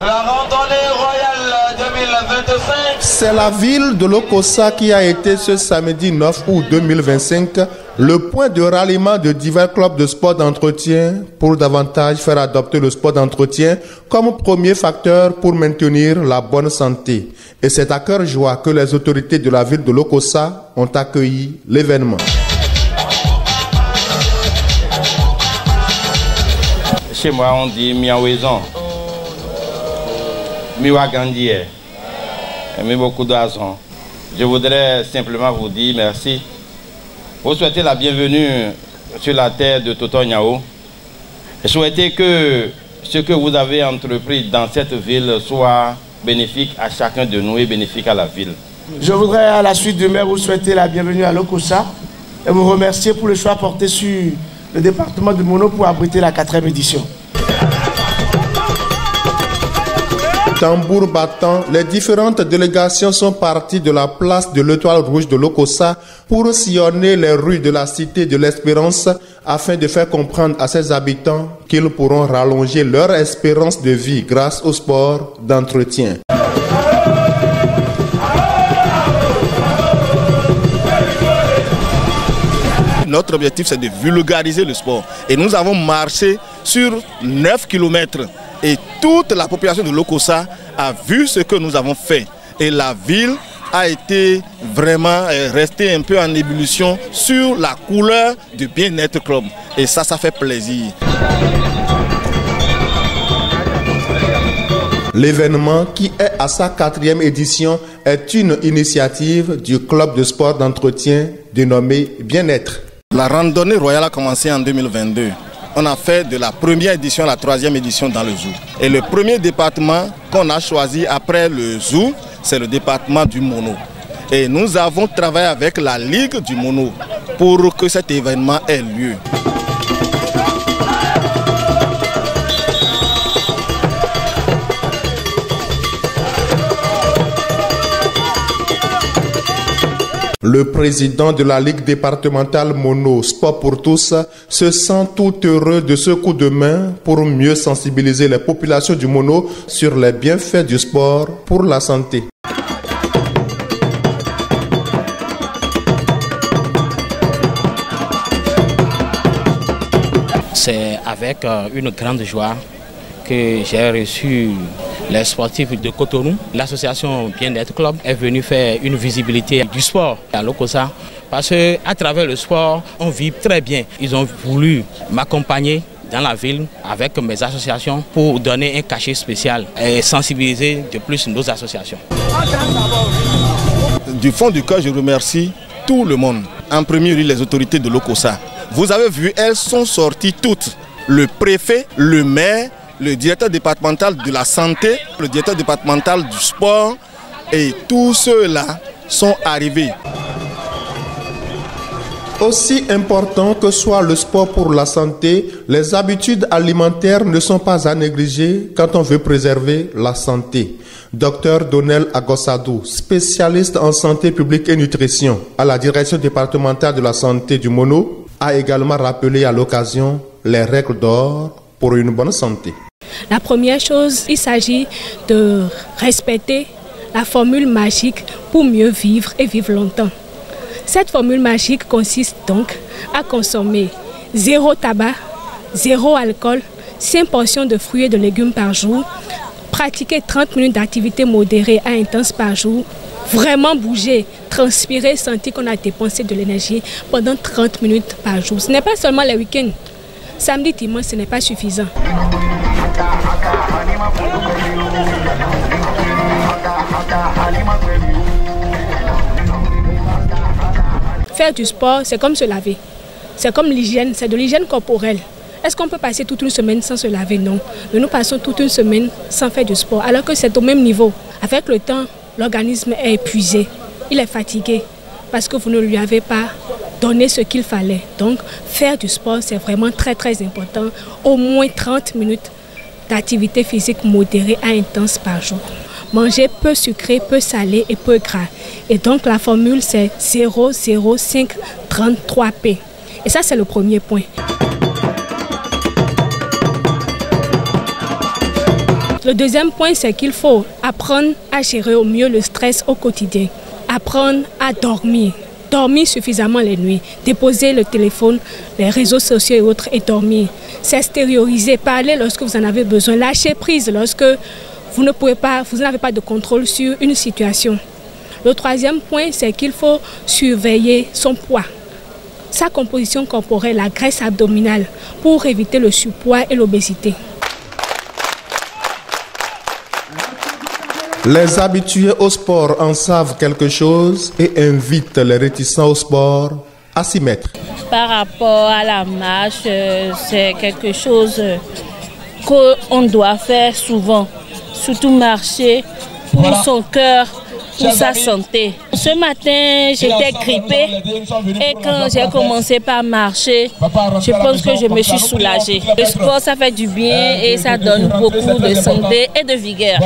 La randonnée royale 2025. C'est la ville de Lokossa qui a été ce samedi 9 août 2025 le point de ralliement de divers clubs de sport d'entretien pour davantage faire adopter le sport d'entretien comme premier facteur pour maintenir la bonne santé. Et c'est à cœur joie que les autorités de la ville de Lokossa ont accueilli l'événement. Chez moi, on dit miaouézon, miouagandier, mais beaucoup d'argent. Je voudrais simplement vous dire merci. Vous souhaitez la bienvenue sur la terre de Toto Niao. Et souhaitez que ce que vous avez entrepris dans cette ville soit bénéfique à chacun de nous et bénéfique à la ville. Je voudrais, à la suite du maire, vous souhaiter la bienvenue à Lokossa et vous remercier pour le choix porté sur le département de Mono pour abriter la 4e édition. Tambour battant, les différentes délégations sont parties de la place de l'Étoile Rouge de Lokossa pour sillonner les rues de la cité de l'Espérance afin de faire comprendre à ses habitants qu'ils pourront rallonger leur espérance de vie grâce au sport d'entretien. Notre objectif, c'est de vulgariser le sport. Et nous avons marché sur 9 km. Et toute la population de Lokossa a vu ce que nous avons fait. Et la ville a été vraiment restée un peu en ébullition sur la couleur du bien-être club. Et ça fait plaisir. L'événement, qui est à sa 4e édition, est une initiative du club de sport d'entretien dénommé Bien-être. La randonnée royale a commencé en 2022. On a fait de la première édition à la 3e édition dans le zoo. Et le premier département qu'on a choisi après le zoo, c'est le département du Mono. Et nous avons travaillé avec la Ligue du Mono pour que cet événement ait lieu. Le président de la Ligue départementale Mono Sport pour tous se sent tout heureux de ce coup de main pour mieux sensibiliser les populations du Mono sur les bienfaits du sport pour la santé. C'est avec une grande joie que j'ai reçu les sportifs de Cotonou. L'association Bien-être Club est venue faire une visibilité du sport à Lokossa parce qu'à travers le sport, on vit très bien. Ils ont voulu m'accompagner dans la ville avec mes associations pour donner un cachet spécial et sensibiliser de plus nos associations. Du fond du cœur, je remercie tout le monde. En premier lieu, les autorités de Lokossa. Vous avez vu, elles sont sorties toutes. Le préfet, le maire, le directeur départemental de la santé, le directeur départemental du sport et tous ceux-là sont arrivés. Aussi important que soit le sport pour la santé, les habitudes alimentaires ne sont pas à négliger quand on veut préserver la santé. Dr Donel Agossadou, spécialiste en santé publique et nutrition à la direction départementale de la santé du Mono, a également rappelé à l'occasion les règles d'or pour une bonne santé. La première chose, il s'agit de respecter la formule magique pour mieux vivre et vivre longtemps. Cette formule magique consiste donc à consommer 0 tabac, 0 alcool, 5 portions de fruits et de légumes par jour, pratiquer 30 minutes d'activité modérée à intense par jour, vraiment bouger, transpirer, sentir qu'on a dépensé de l'énergie pendant 30 minutes par jour. Ce n'est pas seulement les week-ends. Samedi, dimanche, ce n'est pas suffisant. Faire du sport, c'est comme se laver. C'est comme l'hygiène, c'est de l'hygiène corporelle. Est-ce qu'on peut passer toute une semaine sans se laver? Non. Mais nous passons toute une semaine sans faire du sport, alors que c'est au même niveau. Avec le temps, l'organisme est épuisé. Il est fatigué parce que vous ne lui avez pas donné ce qu'il fallait. Donc, faire du sport, c'est vraiment très, très important. Au moins 30 minutes d'activité physique modérée à intense par jour. Manger peu sucré, peu salé et peu gras. Et donc, la formule, c'est 0,0533P. Et ça, c'est le premier point. Le deuxième point, c'est qu'il faut apprendre à gérer au mieux le stress au quotidien. Apprendre à dormir. Dormir suffisamment les nuits. Déposer le téléphone, les réseaux sociaux et autres et dormir. S'extérioriser, parler lorsque vous en avez besoin. Lâcher prise lorsque vous n'avez pas de contrôle sur une situation. Le troisième point, c'est qu'il faut surveiller son poids, sa composition corporelle, la graisse abdominale, pour éviter le surpoids et l'obésité. Les habitués au sport en savent quelque chose et invitent les réticents au sport à s'y mettre. Par rapport à la marche, c'est quelque chose qu'on doit faire souvent, surtout marcher pour son cœur, pour sa santé. Ce matin, j'étais grippée et quand j'ai commencé par marcher, je pense que je me suis soulagée. Le sport, ça fait du bien et ça donne beaucoup de santé et de vigueur.